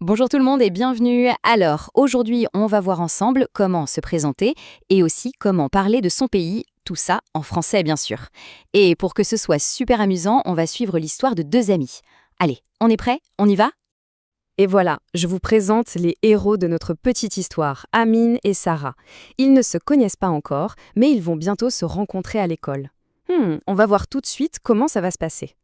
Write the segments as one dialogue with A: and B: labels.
A: Bonjour tout le monde et bienvenue. Alors, aujourd'hui, on va voir ensemble comment se présenter et aussi comment parler de son pays, tout ça en français bien sûr. Et pour que ce soit super amusant, on va suivre l'histoire de deux amis. Allez, on est prêt? On y va?
B: Et voilà, je vous présente les héros de notre petite histoire, Amine et Sarah. Ils ne se connaissent pas encore, mais ils vont bientôt se rencontrer à l'école. On va voir tout de suite comment ça va se passer.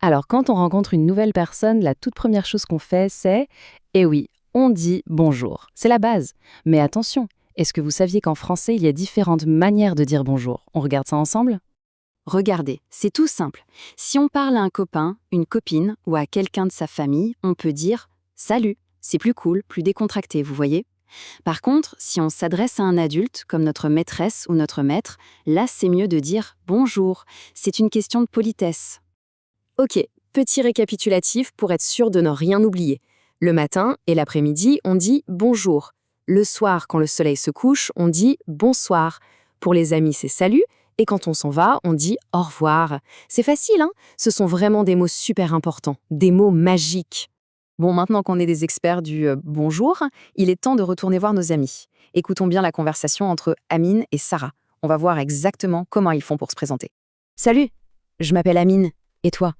B: Alors, quand on rencontre une nouvelle personne, la toute première chose qu'on fait, c'est... Eh oui, on dit bonjour. C'est la base. Mais attention, est-ce que vous saviez qu'en français, il y a différentes manières de dire bonjour? On regarde ça ensemble?
A: Regardez, c'est tout simple. Si on parle à un copain, une copine ou à quelqu'un de sa famille, on peut dire « Salut ». C'est plus cool, plus décontracté, vous voyez? Par contre, si on s'adresse à un adulte, comme notre maîtresse ou notre maître, là c'est mieux de dire « Bonjour ». C'est une question de politesse.
B: Ok, petit récapitulatif pour être sûr de ne rien oublier. Le matin et l'après-midi, on dit bonjour. Le soir, quand le soleil se couche, on dit bonsoir. Pour les amis, c'est salut. Et quand on s'en va, on dit au revoir. C'est facile, hein? Ce sont vraiment des mots super importants, des mots magiques. Bon, maintenant qu'on est des experts du bonjour, il est temps de retourner voir nos amis. Écoutons bien la conversation entre Amine et Sarah. On va voir exactement comment ils font pour se présenter. Salut, je m'appelle Amine. Et toi?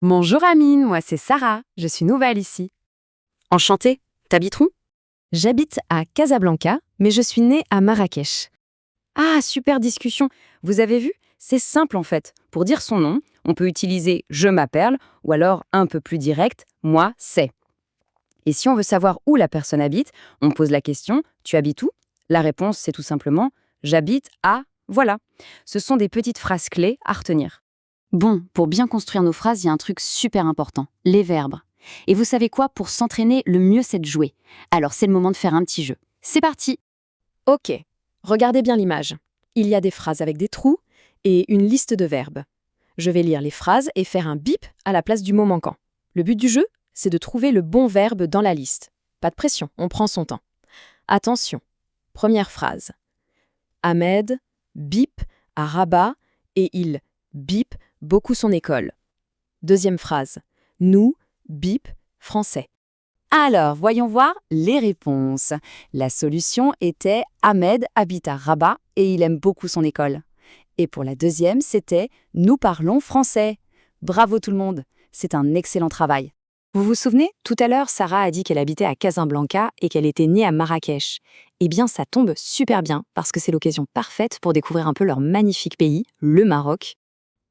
C: Bonjour Amine, moi c'est Sarah, je suis nouvelle ici.
A: Enchantée, t'habites où?
B: J'habite à Casablanca, mais je suis née à Marrakech.
A: Ah, super discussion. Vous avez vu? C'est simple en fait. Pour dire son nom, on peut utiliser « je m'appelle » ou alors un peu plus direct « moi c'est ». Et si on veut savoir où la personne habite, on pose la question « tu habites où ?» La réponse c'est tout simplement « j'habite à… » Voilà. Ce sont des petites phrases clés à retenir. Bon, pour bien construire nos phrases, il y a un truc super important, les verbes. Et vous savez quoi? Pour s'entraîner, le mieux c'est de jouer. Alors c'est le moment de faire un petit jeu. C'est parti!
B: Ok, regardez bien l'image. Il y a des phrases avec des trous et une liste de verbes. Je vais lire les phrases et faire un bip à la place du mot manquant. Le but du jeu, c'est de trouver le bon verbe dans la liste. Pas de pression, on prend son temps. Attention, première phrase. Ahmed bip à Rabat et il bip beaucoup son école. Deuxième phrase. Nous bip français.
A: Alors, voyons voir les réponses. La solution était Ahmed habite à Rabat et il aime beaucoup son école. Et pour la deuxième, c'était nous parlons français. Bravo tout le monde, c'est un excellent travail.
B: Vous vous souvenez, tout à l'heure, Sarah a dit qu'elle habitait à Casablanca et qu'elle était née à Marrakech. Eh bien, ça tombe super bien parce que c'est l'occasion parfaite pour découvrir un peu leur magnifique pays, le Maroc.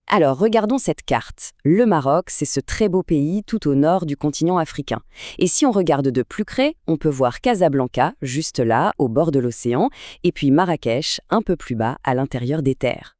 A: Alors, regardons cette carte. Le Maroc, c'est ce très beau pays tout au nord du continent africain. Et si on regarde de plus près, on peut voir Casablanca, juste là, au bord de l'océan, et puis Marrakech, un peu plus bas, à l'intérieur des terres.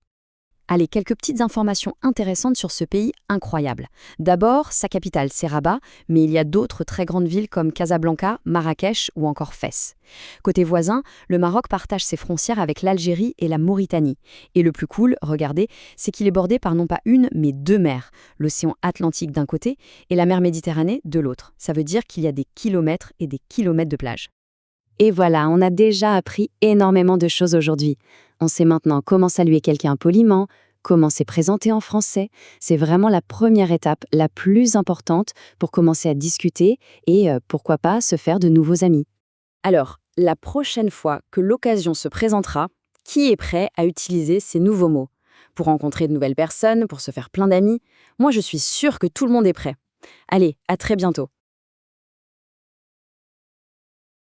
B: Allez, quelques petites informations intéressantes sur ce pays incroyable. D'abord, sa capitale, c'est Rabat, mais il y a d'autres très grandes villes comme Casablanca, Marrakech ou encore Fès. Côté voisin, le Maroc partage ses frontières avec l'Algérie et la Mauritanie. Et le plus cool, regardez, c'est qu'il est bordé par non pas une, mais deux mers. L'océan Atlantique d'un côté et la mer Méditerranée de l'autre. Ça veut dire qu'il y a des kilomètres et des kilomètres de plage.
A: Et voilà, on a déjà appris énormément de choses aujourd'hui. On sait maintenant comment saluer quelqu'un poliment, comment se présenter en français. C'est vraiment la première étape, la plus importante pour commencer à discuter et, pourquoi pas, se faire de nouveaux amis. Alors, la prochaine fois que l'occasion se présentera, qui est prêt à utiliser ces nouveaux mots? Pour rencontrer de nouvelles personnes, pour se faire plein d'amis? Moi, je suis sûre que tout le monde est prêt. Allez, à très bientôt.